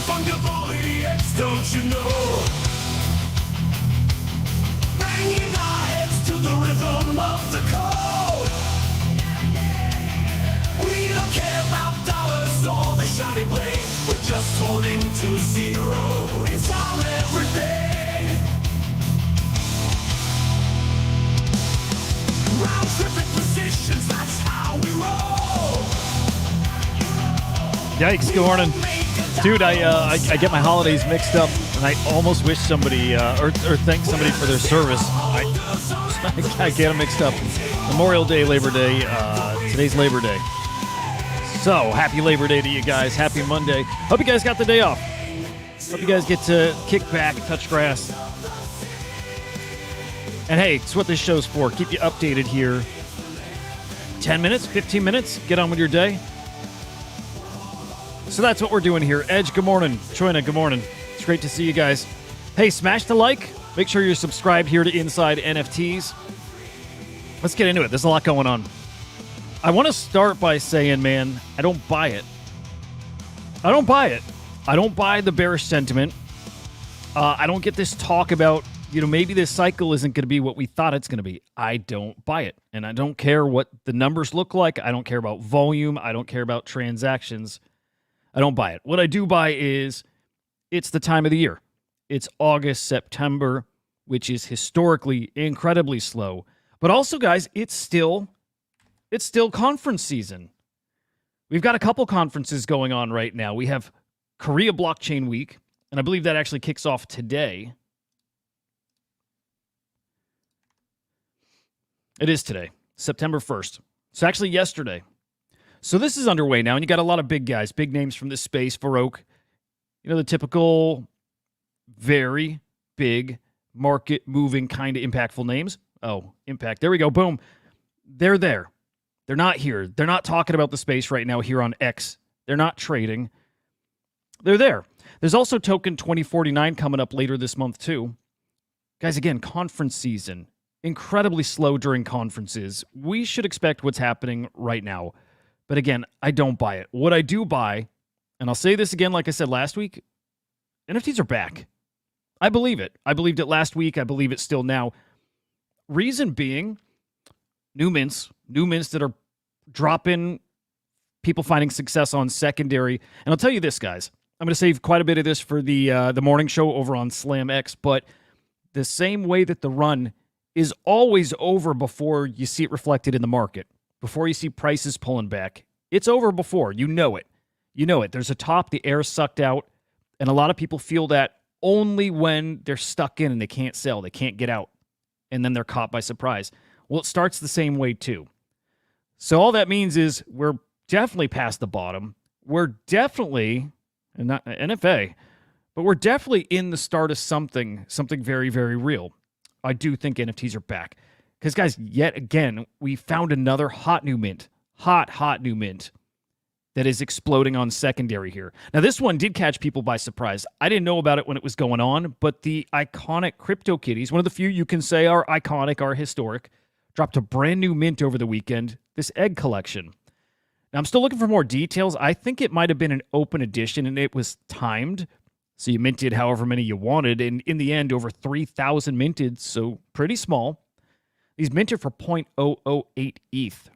Non-fungible idiots, don't you know? Banging our heads to the rhythm of the code. We don't care about dollars or the shiny blade. We're just holding to zero. It's our everything. Round tripping positions, that's how we roll. Yikes, good morning. Dude, I get my holidays mixed up, and I almost wish somebody, or thank somebody for their service. I get them mixed up. Memorial Day, Labor Day, today's Labor Day. So, happy Labor Day to you guys. Happy Monday. Hope you guys got the day off. Hope you guys get to kick back, touch grass. And hey, it's what this show's for. Keep you updated here. 10 minutes, 15 minutes, get on with your day. So that's what we're doing here. Edge, good morning. Troina, good morning. It's great to see you guys. Hey, smash the like. Make sure you're subscribed here to Inside NFTs. Let's get into it. There's a lot going on. I want to start by saying, man, I don't buy it. I don't buy it. I don't buy the bearish sentiment. I don't get this talk about, maybe this cycle isn't going to be what we thought it's going to be. I don't buy it. And I don't care what the numbers look like. I don't care about volume. I don't care about transactions. I don't buy it. What I do buy is it's the time of the year. It's August, September, which is historically incredibly slow. But also, guys, it's still conference season. We've got a couple conferences going on right now. We have Korea Blockchain Week, and I believe that actually kicks off today. It is today, September 1st. It's actually yesterday. So this is underway now, and you got a lot of big guys, big names from this space. Farouk, the typical very big market-moving kind of impactful names. Oh, impact. There we go. Boom. They're there. They're not here. They're not talking about the space right now here on X. They're not trading. They're there. There's also Token 2049 coming up later this month, too. Guys, again, conference season. Incredibly slow during conferences. We should expect what's happening right now. But again, I don't buy it. What I do buy, and I'll say this again like I said last week, NFTs are back. I believe it. I believed it last week. I believe it still now. Reason being, new mints that are dropping, people finding success on secondary. And I'll tell you this, guys. I'm going to save quite a bit of this for the morning show over on Slam X, but the same way that the run is always over before you see it reflected in the market. Before you see prices pulling back, it's over before. You know it. There's a top, the air sucked out, and a lot of people feel that only when they're stuck in and they can't sell, they can't get out, and then they're caught by surprise. Well, it starts the same way too. So all that means is we're definitely past the bottom. We're definitely, and not NFA, but we're definitely in the start of something very, very real. I do think NFTs are back. Because, guys, yet again, we found another hot new mint. Hot new mint that is exploding on secondary here. Now, this one did catch people by surprise. I didn't know about it when it was going on, but the iconic CryptoKitties, one of the few you can say are iconic, are historic, dropped a brand new mint over the weekend, this egg collection. Now, I'm still looking for more details. I think it might have been an open edition, and it was timed. So you minted however many you wanted, and in the end, over 3,000 minted, so pretty small. These minted for 0.008 ETH.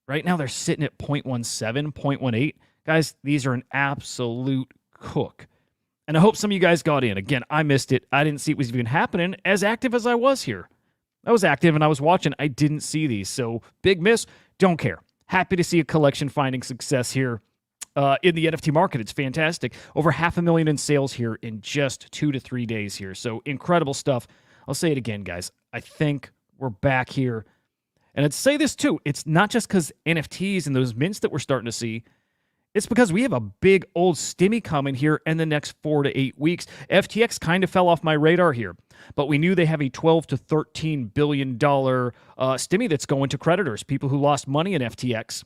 Right now, they're sitting at 0.17, 0.18. Guys, these are an absolute cook. And I hope some of you guys got in. Again, I missed it. I didn't see it was even happening as active as I was here. I was active and I was watching. I didn't see these. So, big miss. Don't care. Happy to see a collection finding success here in the NFT market. It's fantastic. Over 500,000 in sales here in just 2 to 3 days here. So, incredible stuff. I'll say it again, guys. I think we're back here. And I'd say this too. It's not just because NFTs and those mints that we're starting to see. It's because we have a big old stimmy coming here in the next 4 to 8 weeks. FTX kind of fell off my radar here, but we knew they have a $12 to $13 billion stimmy that's going to creditors, people who lost money in FTX.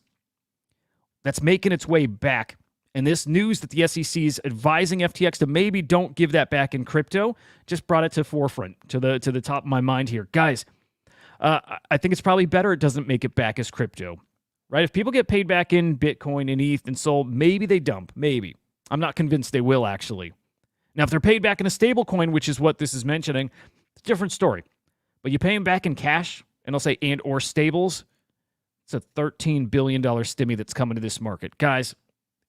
That's making its way back. And this news that the SEC is advising FTX to maybe don't give that back in crypto just brought it to forefront, to the top of my mind here. Guys, I think it's probably better it doesn't make it back as crypto, right? If people get paid back in Bitcoin and ETH and SOL, maybe they dump, maybe. I'm not convinced they will, actually. Now, if they're paid back in a stable coin, which is what this is mentioning, it's a different story. But you pay them back in cash, and I'll say and or stables, it's a $13 billion stimmy that's coming to this market. Guys,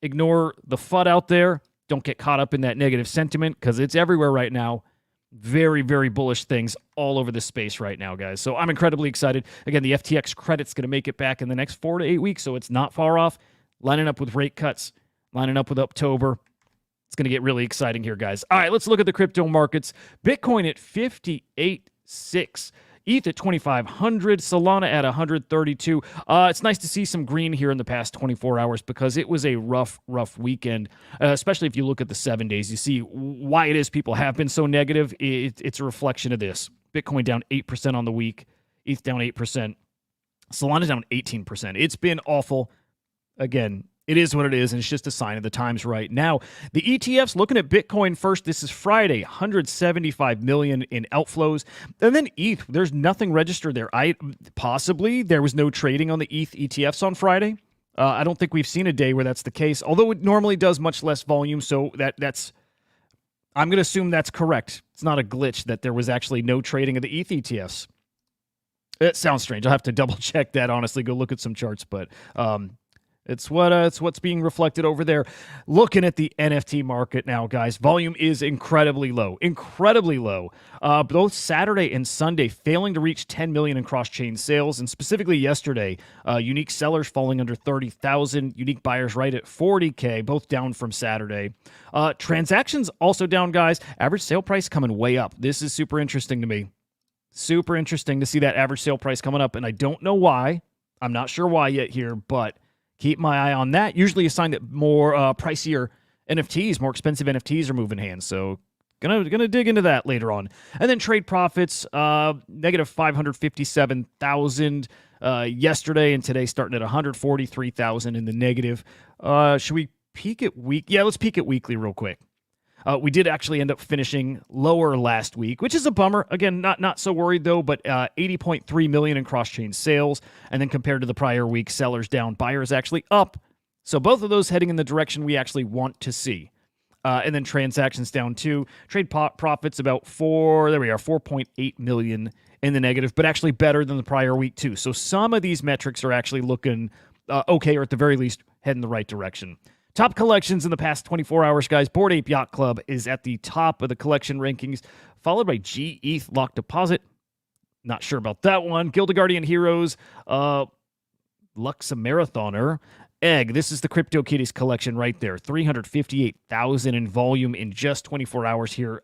ignore the FUD out there. Don't get caught up in that negative sentiment because it's everywhere right now. Very, very bullish things all over the space right now, guys. So I'm incredibly excited. Again, the FTX credit's going to make it back in the next 4 to 8 weeks, so it's not far off. Lining up with rate cuts, lining up with October. It's going to get really exciting here, guys. All right, let's look at the crypto markets. Bitcoin at 58.6. ETH at 2,500, Solana at 132. It's nice to see some green here in the past 24 hours because it was a rough weekend, especially if you look at the 7 days. You see why it is people have been so negative. It's a reflection of this. Bitcoin down 8% on the week, ETH down 8%, Solana down 18%. It's been awful. Again, it is what it is, and it's just a sign of the times right now. The ETFs, looking at Bitcoin first, this is Friday, 175 million in outflows. And then ETH, there's nothing registered there. Possibly there was no trading on the ETH ETFs on Friday. I don't think we've seen a day where that's the case, although it normally does much less volume, so that's I'm going to assume that's correct. It's not a glitch that there was actually no trading of the ETH ETFs. It sounds strange. I'll have to double check that, honestly, go look at some charts, but it's what's being reflected over there. Looking at the NFT market now, guys, volume is incredibly low. Both Saturday and Sunday failing to reach 10 million in cross-chain sales, and specifically yesterday, unique sellers falling under 30,000, unique buyers right at 40K, both down from Saturday. Transactions also down, guys. Average sale price coming way up. This is super interesting to me. Super interesting to see that average sale price coming up, and I don't know why. I'm not sure why yet here, but keep my eye on that. Usually a sign that more pricier NFTs, more expensive NFTs are moving hands. So gonna dig into that later on. And then trade profits, negative 557,000 yesterday, and today starting at 143,000 in the negative. Should we peek at week? Yeah, let's peek at weekly real quick. We did actually end up finishing lower last week, which is a bummer. Again, not so worried though, but 80.3 million in cross-chain sales. And then compared to the prior week, sellers down, buyers actually up. So both of those heading in the direction we actually want to see. And then transactions down too. Trade profits about 4.8 million in the negative, but actually better than the prior week too. So some of these metrics are actually looking okay, or at the very least heading the right direction. Top collections in the past 24 hours, guys. Bored Ape Yacht Club is at the top of the collection rankings, followed by G ETH Lock Deposit. Not sure about that one. Guild of Guardian Heroes, Luxa Marathoner, Egg. This is the CryptoKitties collection right there. 358,000 in volume in just 24 hours here.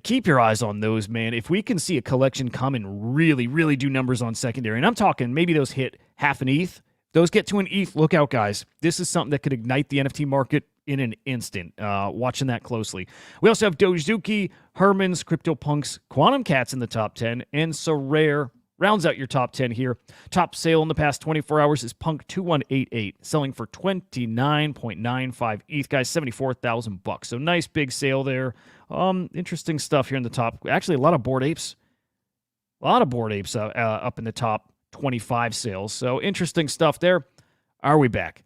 Keep your eyes on those, man. If we can see a collection come and really do numbers on secondary, and I'm talking maybe those hit half an ETH, those get to an ETH, look out, guys. This is something that could ignite the NFT market in an instant. Watching that closely. We also have Dogezuki, Herman's, CryptoPunks, Quantum Cats in the top 10, and Sorare rounds out your top 10 here. Top sale in the past 24 hours is Punk 2188, selling for 29.95 ETH, guys, $74,000. So nice big sale there. Interesting stuff here in the top. Actually, a lot of Bored Apes. Up in the top 25 sales. So interesting stuff there. Are we back?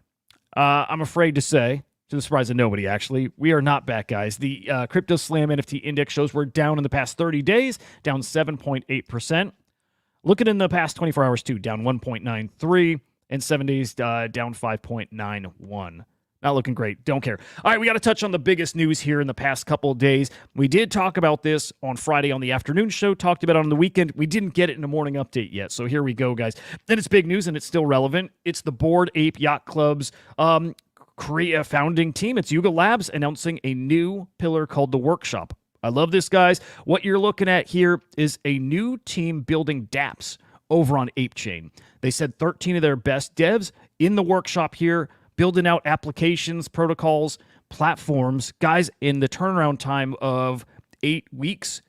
I'm afraid to say, to the surprise of nobody, actually, we are not back, guys. The Crypto Slam NFT Index shows we're down in the past 30 days, down 7.8%. Looking in the past 24 hours, too, down 1.93, and 7 days down 5.91. Not looking great. Don't care. All right, we got to touch on the biggest news here in the past couple of days. We did talk about this on Friday on the afternoon show, talked about it on the weekend. We didn't get it in the morning update yet, so here we go, guys. And it's big news, and it's still relevant. It's the Bored Ape Yacht Club's founding team. It's Yuga Labs announcing a new pillar called the Workshop. I love this, guys. What you're looking at here is a new team building dApps over on ApeChain. They said 13 of their best devs in the Workshop here, building out applications, protocols, platforms. Guys, in the turnaround time of 8 weeks,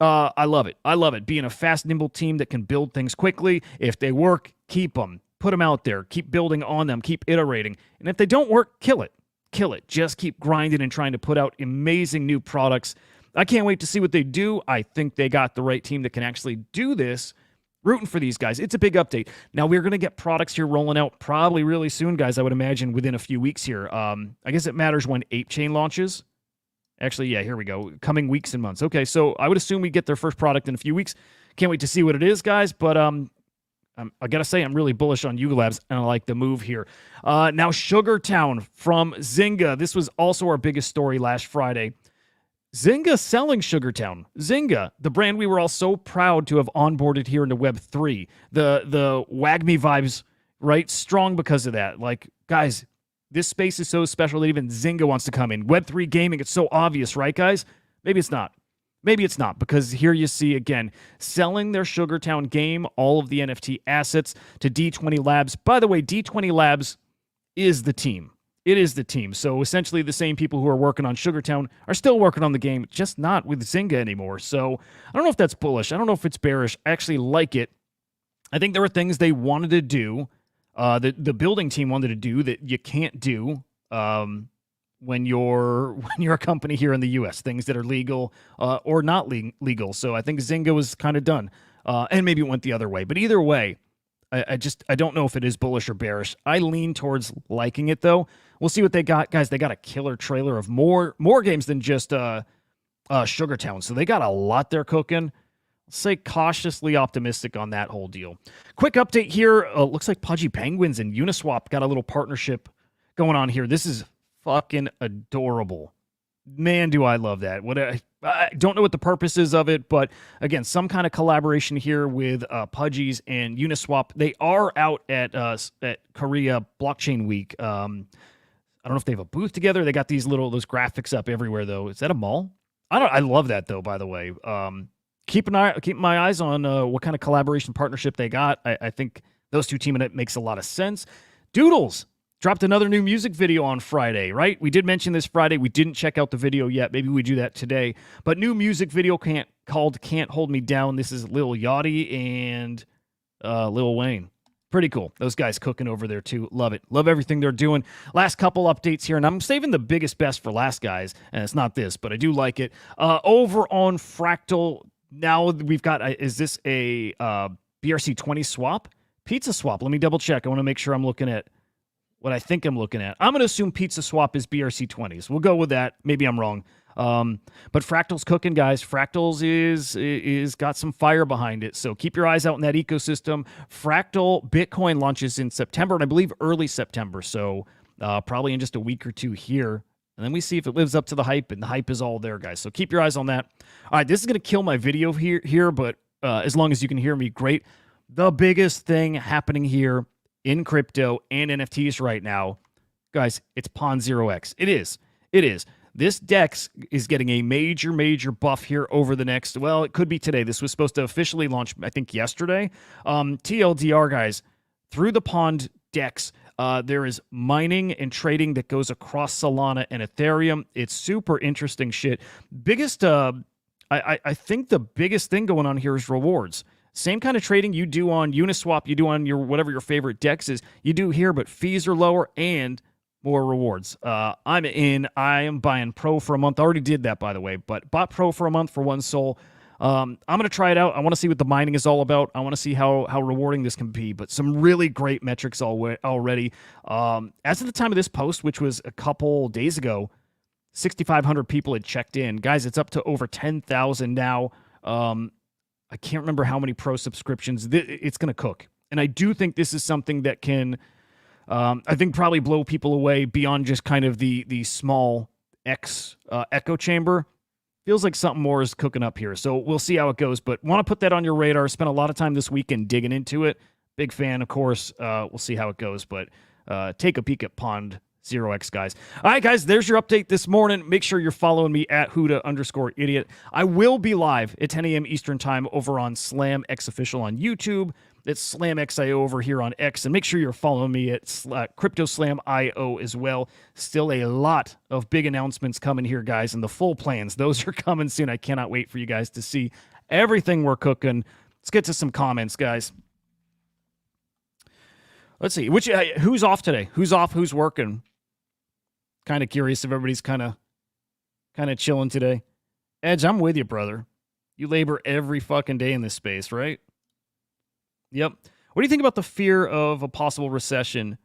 I love it. Being a fast, nimble team that can build things quickly. If they work, keep them. Put them out there. Keep building on them. Keep iterating. And if they don't work, kill it. Just keep grinding and trying to put out amazing new products. I can't wait to see what they do. I think they got the right team that can actually do this. Rooting for these guys. It's a big update. Now, we're going to get products here rolling out probably really soon, guys, I would imagine within a few weeks here. I guess it matters when Ape Chain launches. Actually, yeah, here we go. Coming weeks and months. Okay, so I would assume we get their first product in a few weeks. Can't wait to see what it is, guys, but I got to say, I'm really bullish on Yuga Labs, and I like the move here. Now, Sugartown from Zynga. This was also our biggest story last Friday. Zynga selling Sugartown. Zynga, the brand we were all so proud to have onboarded here into Web3. The WAGMI vibes, right? Strong because of that. Like, guys, this space is so special that even Zynga wants to come in. Web3 gaming, it's so obvious, right, guys? Maybe it's not. Maybe it's not, because here you see, again, selling their Sugartown game, all of the NFT assets to D20 Labs. By the way, D20 Labs is the team. It is the team. So essentially the same people who are working on Sugartown are still working on the game, just not with Zynga anymore. So I don't know if that's bullish. I don't know if it's bearish. I actually like it. I think there were things they wanted to do, the building team wanted to do that you can't do when you're a company here in the U.S., things that are legal or not legal. So I think Zynga was kind of done. And maybe it went the other way. But either way, I don't know if it is bullish or bearish. I lean towards liking it, though. We'll see what they got. Guys, they got a killer trailer of more games than just Sugartown. So they got a lot they're cooking. Let's say cautiously optimistic on that whole deal. Quick update here. Looks like Pudgy Penguins and Uniswap got a little partnership going on here. This is fucking adorable. Man, do I love that. I don't know what the purpose is of it, but again, some kind of collaboration here with Pudgies and Uniswap. They are out at Korea Blockchain Week. I don't know if they have a booth together. They got those graphics up everywhere, though. Is that a mall? I love that, though, by the way. Keep my eyes on what kind of collaboration partnership they got. I think those two teaming it makes a lot of sense. Doodles dropped another new music video on Friday, right? We did mention this Friday. We didn't check out the video yet. Maybe we do that today. But new music video called Can't Hold Me Down. This is Lil Yachty and Lil Wayne. Pretty cool. Those guys cooking over there, too. Love it. Love everything they're doing. Last couple updates here, and I'm saving the biggest best for last, guys. And it's not this, but I do like it. Over on Fractal, now we've got, is this a BRC20 swap? Pizza swap. Let me double check. I want to make sure I'm looking at what I think I'm looking at. I'm going to assume Pizza Swap is BRC20s. We'll go with that. Maybe I'm wrong. But Fractal's cooking, guys. Fractals is got some fire behind it. So keep your eyes out in that ecosystem. Fractal Bitcoin launches in September, and I believe early September. So probably in just a week or two here. And then we see if it lives up to the hype, and the hype is all there, guys. So keep your eyes on that. All right, this is going to kill my video here, but as long as you can hear me, great. The biggest thing happening here in crypto and NFTs right now, guys, it's Pond 0x. It is. This DEX is getting a major buff here over the next, well, it could be today. This was supposed to officially launch, I think, yesterday. TLDR, guys, through the Pond DEX, there is mining and trading that goes across Solana and Ethereum. It's super interesting shit. I think the biggest thing going on here is rewards. Same kind of trading you do on Uniswap, you do on your whatever your favorite DEX is, you do here, but fees are lower and more rewards. I'm in. I am buying Pro for a month. I already did that, by the way, but bought Pro for a month for one Sol. I'm going to try it out. I want to see what the mining is all about. I want to see how rewarding this can be, but some really great metrics already. As of the time of this post, which was a couple days ago, 6,500 people had checked in. Guys, it's up to over 10,000 now. I can't remember how many Pro subscriptions. It's going to cook. And I do think this is something that can, I think, probably blow people away beyond just kind of the small X echo chamber. Feels like something more is cooking up here. So we'll see how it goes. But want to put that on your radar. Spent a lot of time this weekend digging into it. Big fan, of course. We'll see how it goes. But take a peek at Pond 0x, guys. All right, guys, there's your update this morning. Make sure you're following me at Huda_idiot. I will be live at 10 a.m. Eastern time over on Slam X Official on YouTube. It's SlamXIO over here on X. And make sure you're following me at CryptoSlamIO as well. Still a lot of big announcements coming here, guys, and the full plans. Those are coming soon. I cannot wait for you guys to see everything we're cooking. Let's get to some comments, guys. Let's see. Who's off today? Who's off? Who's working? Kind of curious if everybody's kind of chilling today. Edge, I'm with you, brother. You labor every fucking day in this space, right? Yep. What do you think about the fear of a possible recession?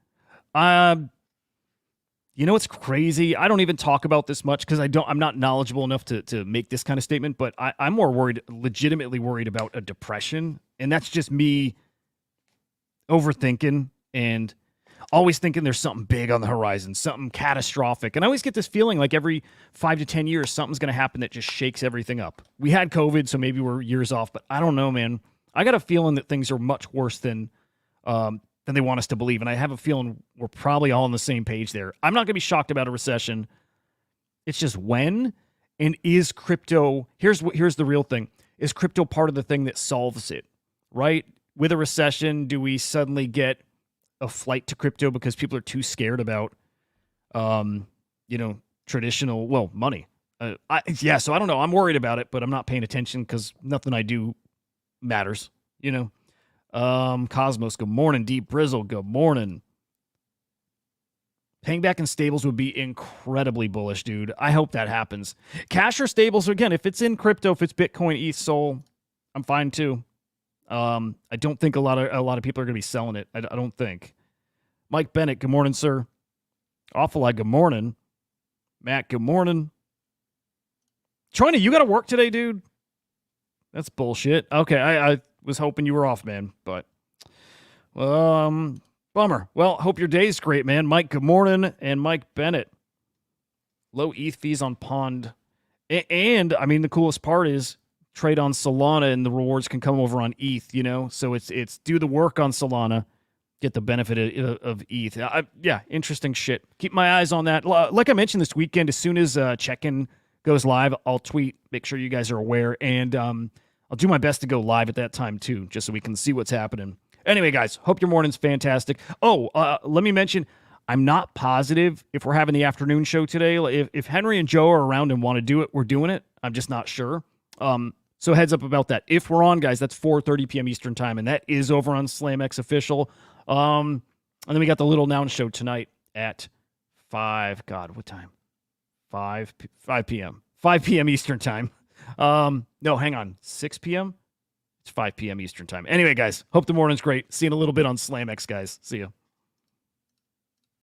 You know, it's crazy. I don't even talk about this much because I'm not knowledgeable enough to make this kind of statement, but I'm more legitimately worried about a depression. And that's just me overthinking and always thinking there's something big on the horizon, something catastrophic. And I always get this feeling like every 5 to 10 years, something's going to happen that just shakes everything up. We had COVID, so maybe we're years off, but I don't know, man. I got a feeling that things are much worse than they want us to believe. And I have a feeling we're probably all on the same page there. I'm not going to be shocked about a recession. It's just when, and is crypto, here's the real thing. Is crypto part of the thing that solves it, right? With a recession, do we suddenly get a flight to crypto because people are too scared about, traditional, money? So I don't know. I'm worried about it, but I'm not paying attention because nothing I do matters, Cosmos, good morning. Deep Brizzle, good morning. Paying back in stables would be incredibly bullish, dude. I hope that happens. Cash or stables, again, if it's in crypto, if it's Bitcoin, ETH, Sol, I'm fine too. I don't think a lot of people are going to be selling it. I don't think. Mike Bennett, good morning, sir. Awful lot, good morning. Matt, good morning. Troina, you got to work today, dude? That's bullshit. Okay, I was hoping you were off, man, but bummer. Well, hope your day's great, man. Mike, good morning, and Mike Bennett. Low ETH fees on Pond. And I mean, the coolest part is trade on Solana and the rewards can come over on ETH, So it's do the work on Solana, get the benefit of ETH. Interesting shit. Keep my eyes on that. Like I mentioned this weekend, as soon as check-in goes live, I'll tweet, make sure you guys are aware, and I'll do my best to go live at that time too, just so we can see what's happening. Anyway, guys, hope your morning's fantastic. Let me mention, I'm not positive if we're having the afternoon show today. If Henry and Joe are around and want to do it, we're doing it. I'm just not sure. So heads up about that. If we're on, guys, that's 4:30 p.m. Eastern time, and that is over on SlamX Official. And then we got the Little Noun Show tonight at 5. God, what time? 5 p.m. 5 p.m. Eastern time. No, hang on. 6 p.m.? It's 5 p.m. Eastern time. Anyway, guys, hope the morning's great. See you in a little bit on SlamX, guys. See ya.